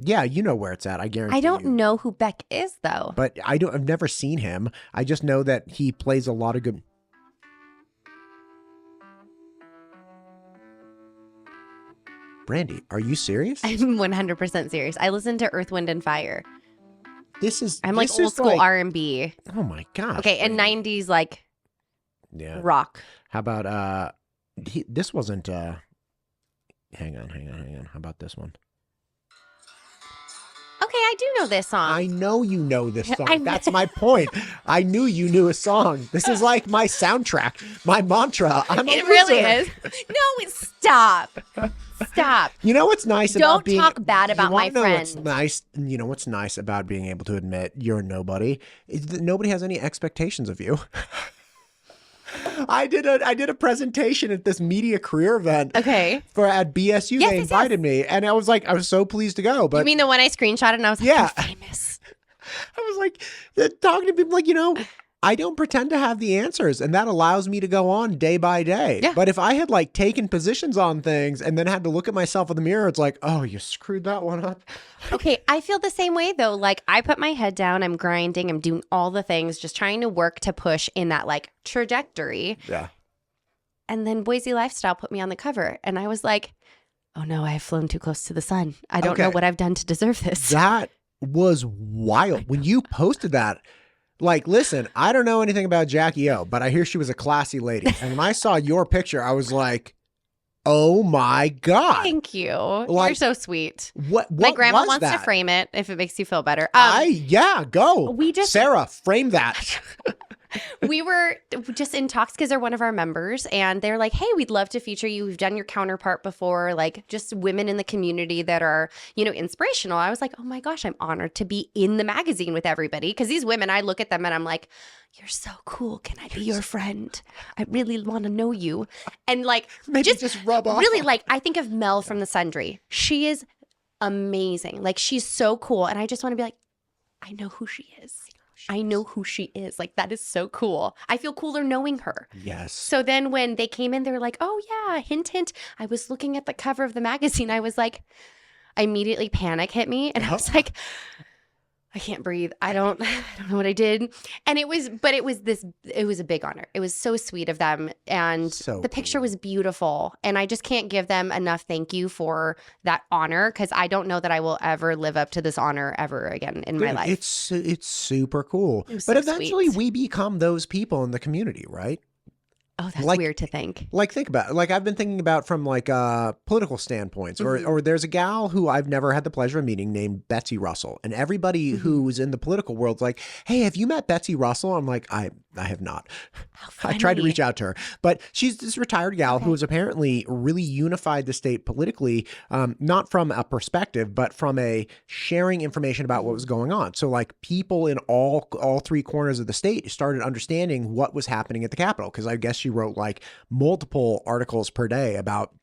Yeah, you know where it's at. I guarantee. I don't know who Beck is though. But I've never seen him. I just know that he plays a lot of good. Brandy, are you serious? I'm 100% serious. I listen to Earth, Wind, and Fire. I'm like old school R&B. Oh my gosh. Okay, and 90s like rock. How about this wasn't hang on. How about this one? Okay, I do know this song. I know you know this song. That's my point. I knew you knew a song. This is like my soundtrack, my mantra. It really is. No, stop. Stop. You know what's nice about being... Don't talk bad about my friend. You know what's nice about being able to admit you're a nobody is that nobody has any expectations of you. I did a presentation at this media career event. Okay. At BSU. They invited me, and I was so pleased to go. But you mean the one I screenshotted and I was like, yeah, I'm famous. I was like talking to people like, I don't pretend to have the answers, and that allows me to go on day by day. Yeah. But if I had like taken positions on things and then had to look at myself in the mirror, it's like, oh, you screwed that one up. Okay, I feel the same way though. Like I put my head down, I'm grinding, I'm doing all the things, just trying to work to push in that like trajectory. Yeah. And then Boise Lifestyle put me on the cover, and I was like, oh no, I have flown too close to the sun. I don't know what I've done to deserve this. That was wild. When you posted that, like, listen, I don't know anything about Jackie O, but I hear she was a classy lady. And when I saw your picture, I was like, oh my God. Thank you. Like, you're so sweet. What my grandma wants that? to frame it if it makes you feel better. Go. Sarah, frame that. We were just in talks because they're one of our members, and they're like, hey, we'd love to feature you. We've done your counterpart before, like just women in the community that are, inspirational. I was like, oh my gosh, I'm honored to be in the magazine with everybody. Because these women, I look at them and I'm like, you're so cool. Can I be your friend? I really want to know you. And like, maybe just rub off. Really, like, I think of Mel from The Sundry. She is amazing. Like, she's so cool. And I just want to be like, I know who she is. I know who she is. Like, that is so cool. I feel cooler knowing her. Yes. So then when they came in, they were like, oh, yeah, hint, hint. I was looking at the cover of the magazine. I was like, immediately panic hit me. And I was like, I can't breathe. I don't know what I did. And it was a big honor. It was so sweet of them. And the picture was beautiful. And I just can't give them enough thank you for that honor, because I don't know that I will ever live up to this honor ever again in my life. It's super cool. But so eventually we become those people in the community, right? Oh, that's weird to think. Like, think about it. Like, I've been thinking about from like political standpoints, or there's a gal who I've never had the pleasure of meeting named Betsy Russell, and everybody who's in the political world's like, hey, have you met Betsy Russell? I'm like, I have not. I tried to reach out to her, but she's this retired gal who has apparently really unified the state politically, not from a perspective, but from a sharing information about what was going on. So like people in all three corners of the state started understanding what was happening at the Capitol, because I guess she wrote like multiple articles per day about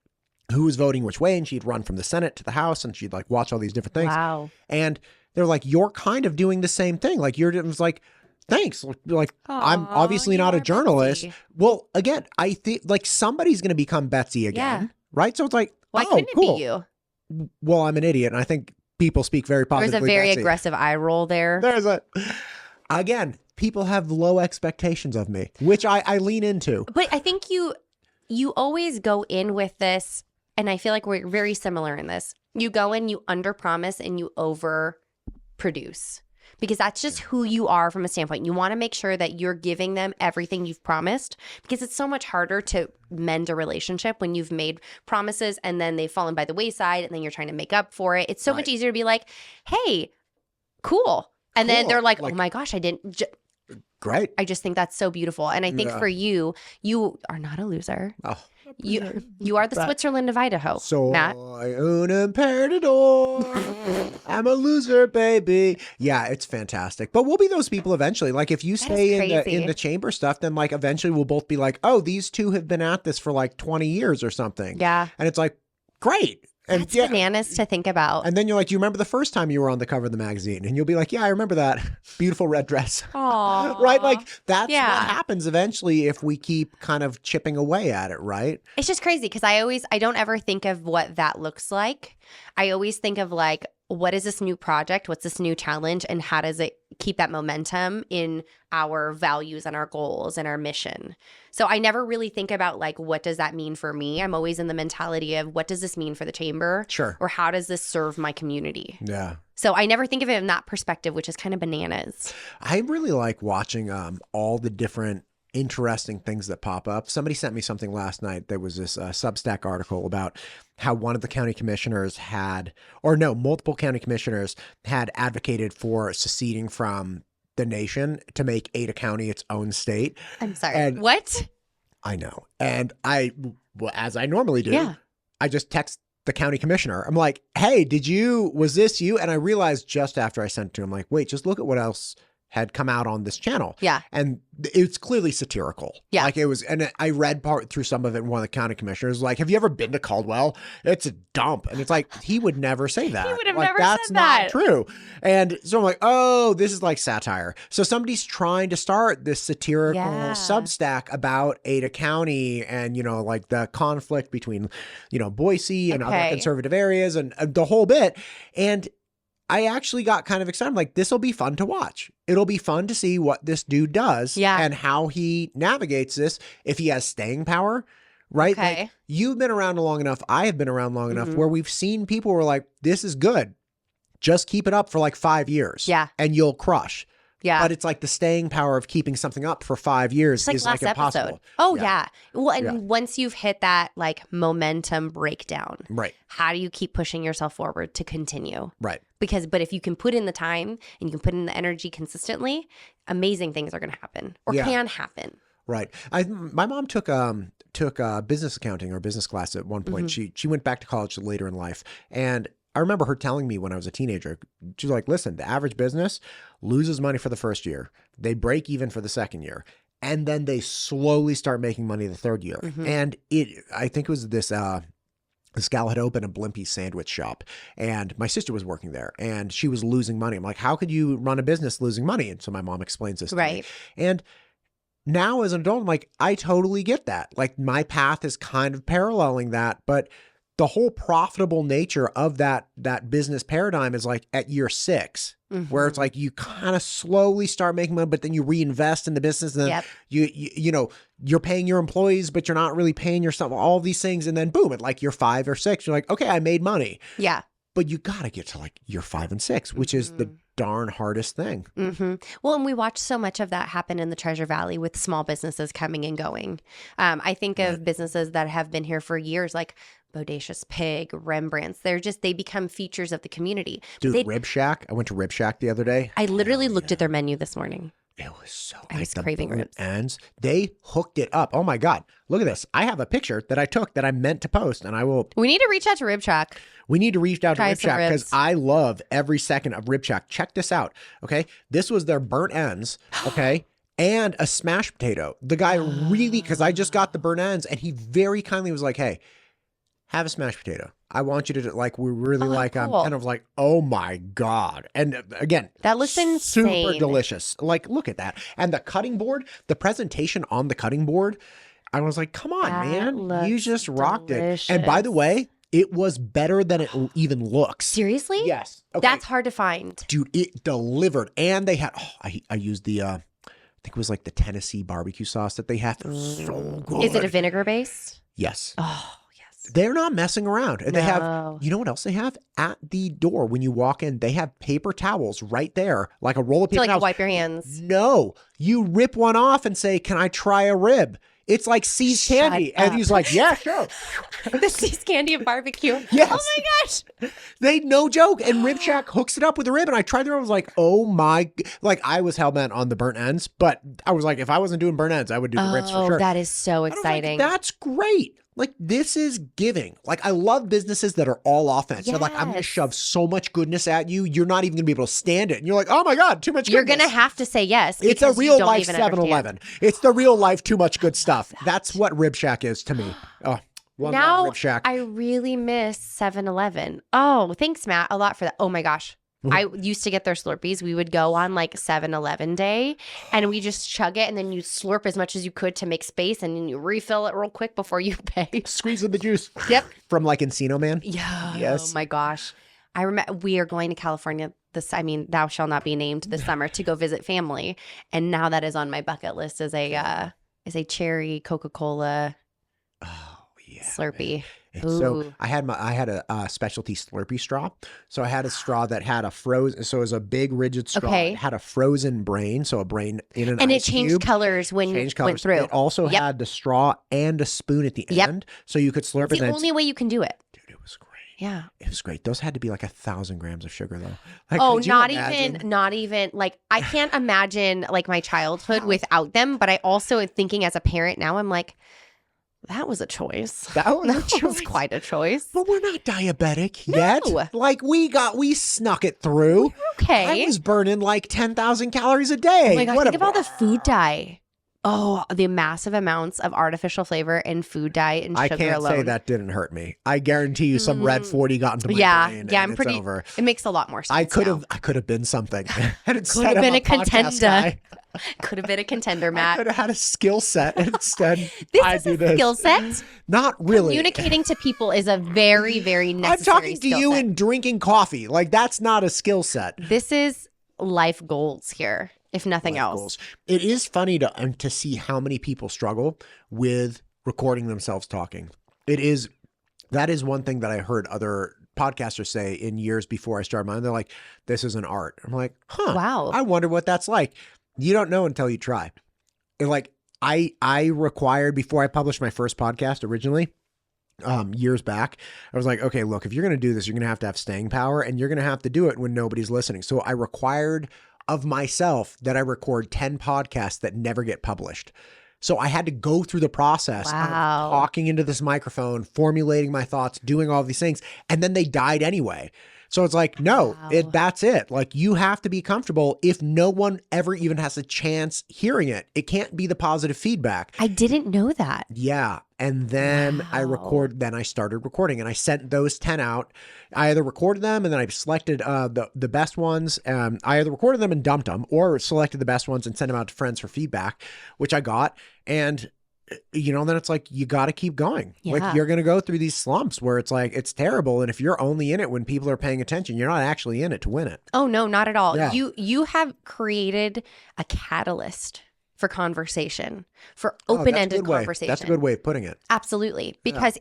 who was voting which way, and she'd run from the Senate to the House, and she'd like watch all these different things. Wow. And they're like, you're kind of doing the same thing. Like it was like, thanks. Like, I'm obviously not a journalist. Betsy. Well, again, I think like somebody's going to become Betsy again. Yeah. Right. So it's like, why couldn't it be you? well, I'm an idiot, and I think people speak very There's positively. a very Betsy. aggressive eye roll there. Again, people have low expectations of me, which I lean into. But I think you always go in with this, and I feel like we're very similar in this. You go in, you underpromise, and you overproduce. Because that's just who you are from a standpoint. You want to make sure that you're giving them everything you've promised, because it's so much harder to mend a relationship when you've made promises and then they've fallen by the wayside and then you're trying to make up for it. It's so much easier to be like, hey, cool. And then they're like, oh my gosh, I didn't. Great. I just think that's so beautiful. And I think for you, you are not a loser. Oh. You are the Switzerland of Idaho, So Matt. un imperador. I'm a loser, baby. Yeah, it's fantastic. But we'll be those people eventually. Like if you stay in the chamber stuff, then like eventually we'll both be like, oh, these two have been at this for like 20 years or something. Yeah. And it's like, great. And That's bananas to think about. And then you're like, do you remember the first time you were on the cover of the magazine? And you'll be like, yeah, I remember that beautiful red dress. Aww. Right? Like that's what happens eventually if we keep kind of chipping away at it, right? It's just crazy because I don't ever think of what that looks like. I always think of like, what is this new project? What's this new challenge? And how does it keep that momentum in our values and our goals and our mission? So I never really think about like, what does that mean for me? I'm always in the mentality of what does this mean for the chamber? Sure. Or how does this serve my community? Yeah. So I never think of it in that perspective, which is kind of bananas. I really like watching all the different interesting things that pop up. Somebody sent me something last night. There was this Substack article about how one of the county commissioners multiple county commissioners had advocated for seceding from the nation to make Ada County its own state. I'm sorry. What? I know. And as I normally do, I just text the county commissioner. I'm like, hey, was this you? And I realized just after I sent it to him, like, wait, just look at what else had come out on this channel. Yeah. And it's clearly satirical. Yeah. Like it was, and I read part through some of it, and one of the county commissioners was like, have you ever been to Caldwell? It's a dump. And it's like, he would never say that. He would have like, never that's said that. Not true. And so I'm like, oh, this is like satire. So somebody's trying to start this satirical Substack about Ada County and, like the conflict between, Boise and other conservative areas and the whole bit. And I actually got kind of excited. I'm like, this will be fun to watch. It'll be fun to see what this dude does and how he navigates this, if he has staying power, right? Okay. Like, you've been around long enough. I have been around long enough where we've seen people who are like, this is good. Just keep it up for like 5 years. Yeah. And you'll crush. Yeah. But it's like the staying power of keeping something up for 5 years is like impossible. Episode. Oh, yeah. Well, and once you've hit that like momentum breakdown, right? How do you keep pushing yourself forward to continue? Right. But if you can put in the time and you can put in the energy consistently, amazing things are going to happen or can happen. Right. My mom took business accounting or business class at one point. She went back to college later in life, and I remember her telling me when I was a teenager, she's like, listen, the average business loses money for the first year. They break even for the second year. And then they slowly start making money the third year. And I think it was this gal had opened a Blimpie sandwich shop, and my sister was working there, and she was losing money. I'm like, how could you run a business losing money? And so my mom explains this to me. And now as an adult, I'm like, I totally get that. Like my path is kind of paralleling that, but the whole profitable nature of that business paradigm is like at year 6, where it's like you kind of slowly start making money, but then you reinvest in the business, and then you're paying your employees, but you're not really paying yourself, all these things, and then boom, at like year 5 or 6, you're like, okay, I made money. Yeah. But you got to get to like year 5 and 6, which is the darn hardest thing. Well, and we watch so much of that happen in the Treasure Valley with small businesses coming and going. I think of businesses that have been here for years, like Bodacious Pig, Rembrandt's. They become features of the community. Dude, Rib Shack. I went to Rib Shack the other day. I literally looked at their menu this morning. It was so I was craving ribs. Ends. They hooked it up. Oh my God. Look at this. I have a picture that I took that I meant to post, and I will. We need to reach out to Rib Shack. We need to reach out to Rib Shack because I love every second of Rib Shack. Check this out. Okay. This was their burnt ends. Okay. And a smashed potato. The guy really, because I just got the burnt ends, and he very kindly was like, hey, have a smashed potato. I want you to we really cool. And I was like, oh my God. And again, that looks insane. Super delicious. Like, look at that. And the cutting board, the presentation on the cutting board, I was like, come on, man. You just rocked it. And by the way, It was better than it even looks. Seriously? Yes. Okay. That's hard to find. Dude, it delivered. And they had, I used the, I think it was like the Tennessee barbecue sauce that they have. So good. Is it a vinegar base? Yes. Oh, yes. They're not messing around. And they have, No. you know what else they have? At the door, when you walk in, they have paper towels right there, like a roll of To paper like towels. wipe your hands. No, you rip one off and say, "Can I try a rib?" It's like C's Shut candy. up. And he's like, "Yeah, sure." The See's candy of barbecue. Yes. Oh my gosh. They, no joke. And Rib Shack hooks it up with a rib. And I tried the rib. I was like, oh my, like I was hell bent on the burnt ends, but I was like, if I wasn't doing burnt ends, I would do the ribs for sure. That is so And I was exciting. like, that's great. Like, this is giving. Like, I love businesses that are all offense. They're like, I'm going to Yes. shove so much goodness at you, you're not even going to be able to stand it. And you're like, oh my God, too much goodness. You're going to have to say yes. It's a because you real don't life even 7-Eleven. It's the real life too much good stuff. That's what Rib Shack is to me. Oh, one love Now Rib Shack. I really miss 7-Eleven. Oh, thanks, Matt, a lot for that. Oh my gosh. I used to get their Slurpees. We would go on like 7-Eleven day and we just chug it and then you slurp as much as you could to make space and then you refill it real quick before you pay. Squeeze of the juice. Yep. From like Encino Man. Yeah. Yes. Oh my gosh. I remember we are going to California thou shall not be named this summer to go visit family. And now that is on my bucket list as a cherry Coca-Cola Oh, yeah. Slurpee. So I had a specialty Slurpee straw. So I had a straw that had a frozen. So it was a big rigid straw. Okay. It had a frozen brain. So a brain in an And it ice changed cube. colors when you Changed went colors. through. It also Yep. had the straw and a spoon at the Yep. end, so you could slurp It's it. the And only way you can do it. dude, it was great. Yeah. It was great. Those had to be like 1,000 grams of sugar, though. Like, Oh, could you imagine? not even like I can't imagine like my childhood without them. But I also thinking as a parent now, I'm like, that was a choice. That was a That was choice. quite a choice. But we're not diabetic yet. No. Like we snuck it through. Okay. I was burning like 10,000 calories a day. Oh my gosh, What think a- of all the food dye. Oh, the massive amounts of artificial flavor and food dye and sugar I can't alone. say that didn't hurt me. I guarantee you some red 40 got into my brain. Yeah, and I'm pretty. It's over. It makes a lot more sense. I could have been something. And instead have I'm been a podcast contender. guy. Could have been a contender, I Matt. could have had a skill set. And instead, This I is do a this. skill set. Not really. Communicating to people is a very, very I'm necessary talking to skill you set. and drinking coffee. Like, that's not a skill set. This is life goals here, if nothing Life else. goals. It is funny to see how many people struggle with recording themselves talking. That is one thing that I heard other podcasters say in years before I started mine. They're like, this is an art. I'm like, huh. Wow. I wonder what that's like. You don't know until you try. And like I required, before I published my first podcast originally, years back, I was like, okay, look, if you're going to do this, you're going to have staying power and you're going to have to do it when nobody's listening. So I required of myself that I record 10 podcasts that never get published. So I had to go through the process of Wow. talking into this microphone, formulating my thoughts, doing all these things, and then they died anyway. So it's like, no, Wow. that's it. Like, you have to be comfortable. If no one ever even has a chance hearing it, it can't be the positive feedback. I didn't know that. Yeah. And then Wow. then I started recording and I sent those 10 out. I either recorded them and then I selected the best ones. I either recorded them and dumped them or selected the best ones and sent them out to friends for feedback, which I got. And then it's like, you got to keep going. Yeah. Like, you're going to go through these slumps where it's like, it's terrible. And if you're only in it when people are paying attention, you're not actually in it to win it. Oh no, not at all. Yeah. You have created a catalyst for conversation, for Oh, that's a open-ended good way. conversation. That's a good way of putting it. Absolutely. Because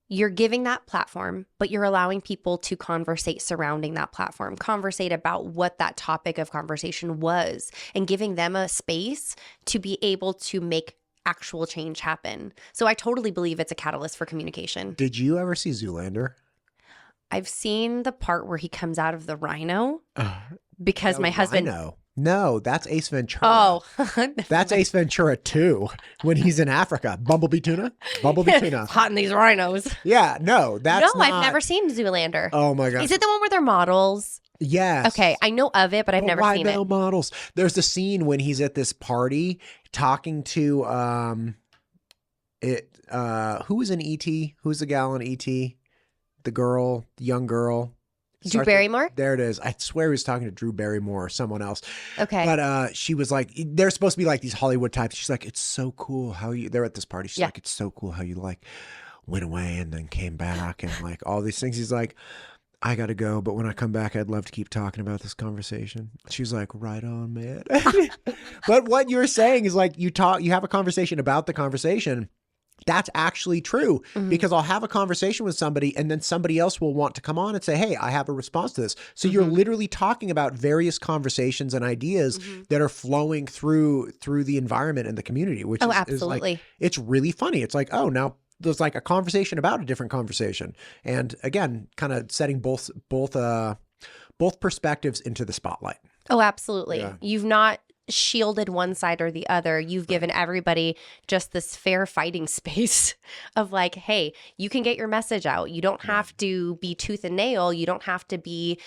you're giving that platform, but you're allowing people to conversate surrounding that platform, conversate about what that topic of conversation was, and giving them a space to be able to make actual change happen. So I totally believe it's a catalyst for communication. Did you ever see Zoolander? I've seen the part where he comes out of the rhino because my husband. No, that's Ace Ventura. Oh, That's Ace Ventura 2 when he's in Africa. Bumblebee tuna? Bumblebee tuna. hot in these rhinos. Yeah, no, that's No, not. I've never seen Zoolander. Oh my God. Is it the one where they're models? Yes. Okay, I know of it, but I've never Why seen no it. models? There's the scene when he's at this party talking to who was in E.T.? Who's the gal in E.T.? The young girl. Drew Barrymore? There it is. I swear he was talking to Drew Barrymore or someone else. Okay. But she was like, they're supposed to be like these Hollywood types. She's like, it's so cool how they're at this party. She's Yeah. like, it's so cool how you like went away and then came back and like all these things. He's like, I got to go, but when I come back, I'd love to keep talking about this conversation. She's like, right on, man. But what you're saying is like you have a conversation about the conversation. That's actually true because I'll have a conversation with somebody and then somebody else will want to come on and say, hey, I have a response to this. So you're literally talking about various conversations and ideas that are flowing through the environment and the community, which is like, it's really funny. It's like, oh, now there's like a conversation about a different conversation. And again, kind of setting both perspectives into the spotlight. Oh, absolutely. Yeah. You've not shielded one side or the other. You've given everybody just this fair fighting space of like, hey, you can get your message out. You don't have to be tooth and nail. You don't have to be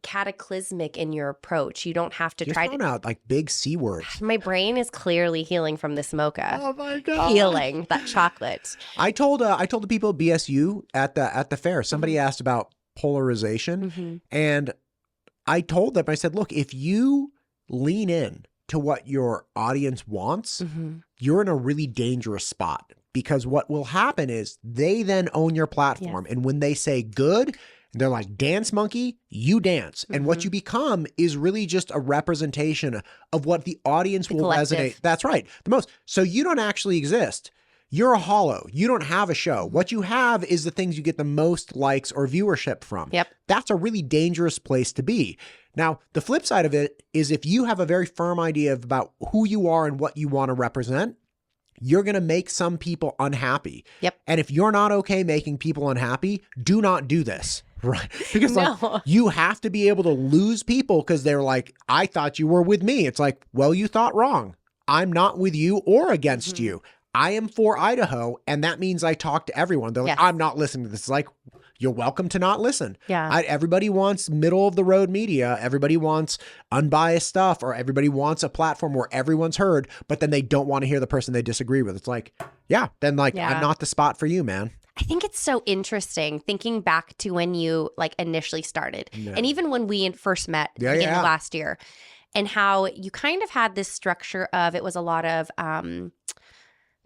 cataclysmic in your approach. You don't have to You're throwing out like big C words. My brain is clearly healing from this mocha. Oh my God. Healing that chocolate. I told the people at BSU at the fair, somebody asked about polarization and I told them, I said, look, if you lean in to what your audience wants, you're in a really dangerous spot because what will happen is they then own your platform. And when they say good, they're like, dance monkey, you dance. And what you become is really just a representation of what the audience will resonate. That's right. The most. So you don't actually exist. You're a hollow. You don't have a show. What you have is the things you get the most likes or viewership from. Yep. That's a really dangerous place to be. Now, the flip side of it is if you have a very firm idea about who you are and what you want to represent, you're going to make some people unhappy. Yep. And if you're not okay making people unhappy, do not do this. Right. Because like you have to be able to lose people because they're like, I thought you were with me. It's like, well, you thought wrong. I'm not with you or against you. I am for Idaho. And that means I talk to everyone. They're like, I'm not listening to this. It's like, you're welcome to not listen. Yeah. Everybody wants middle of the road media. Everybody wants unbiased stuff, or everybody wants a platform where everyone's heard, but then they don't want to hear the person they disagree with. It's like, I'm not the spot for you, man. I think it's so interesting thinking back to when you like initially started and even when we first met at the beginning of last year and how you kind of had this structure of it was a lot of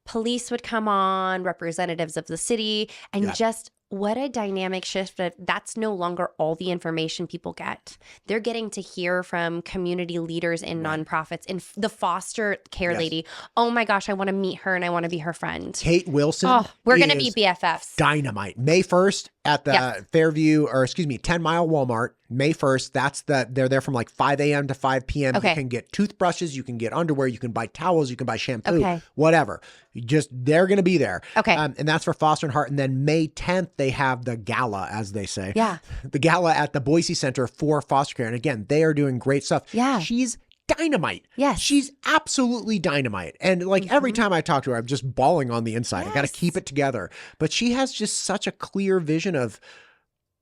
police would come on, representatives of the city, and just what a dynamic shift that that's no longer all the information people get. They're getting to hear from community leaders in nonprofits and the foster care lady. Oh my gosh, I want to meet her and I want to be her friend. Kate Wilson. Oh, we're going to be BFFs. Dynamite. May 1st at the Fairview, 10 Mile Walmart. May 1st. They're there from like 5 a.m. to 5 p.m. You can get toothbrushes, you can get underwear, you can buy towels, you can buy shampoo, whatever. They're going to be there. And that's for Foster and Hart. And then May 10th, they have the gala, as they say. Yeah. The gala at the Boise Center for foster care. And again, they are doing great stuff. Yeah. She's dynamite. Yes. She's absolutely dynamite. And like every time I talk to her, I'm just bawling on the inside. I got to keep it together. But she has just such a clear vision of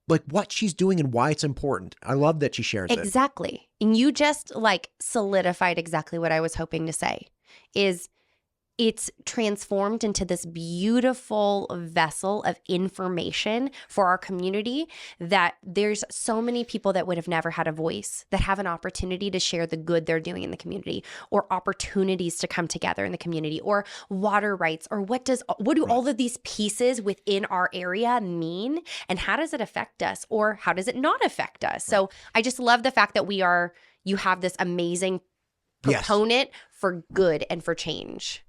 like what she's doing and why it's important. I love that she shares it. Exactly. And you just like solidified exactly what I was hoping to say is it's transformed into this beautiful vessel of information for our community that there's so many people that would have never had a voice that have an opportunity to share the good they're doing in the community or opportunities to come together in the community or water rights or what do all of these pieces within our area mean and how does it affect us or how does it not affect us? So I just love the fact that you have this amazing proponent for good and for change.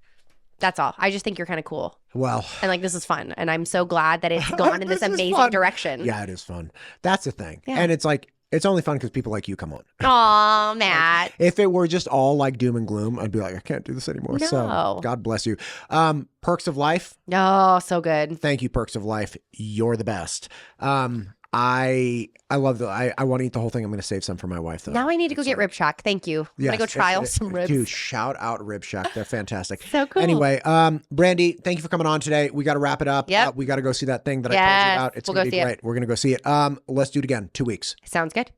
That's all. I just think you're kind of cool. Well. And like, this is fun. And I'm so glad that it's gone in this amazing direction. Yeah, it is fun. That's the thing. Yeah. And it's like, it's only fun because people like you come on. Aw, Matt. Like, if it were just all like doom and gloom, I'd be like, I can't do this anymore. No. So God bless you. Perks of Life. Oh, so good. Thank you, Perks of Life. You're the best. I love I want to eat the whole thing. I'm going to save some for my wife though. Now I need to go get Rib Shack. Thank you. I'm going to go trial some ribs. Dude, shout out Rib Shack. They're fantastic. So cool. Anyway, Brandy, thank you for coming on today. We got to wrap it up. Yep. We got to go see that thing that I told you about. It's going to be great. We're going to go see it. Let's do it again. 2 weeks. Sounds good.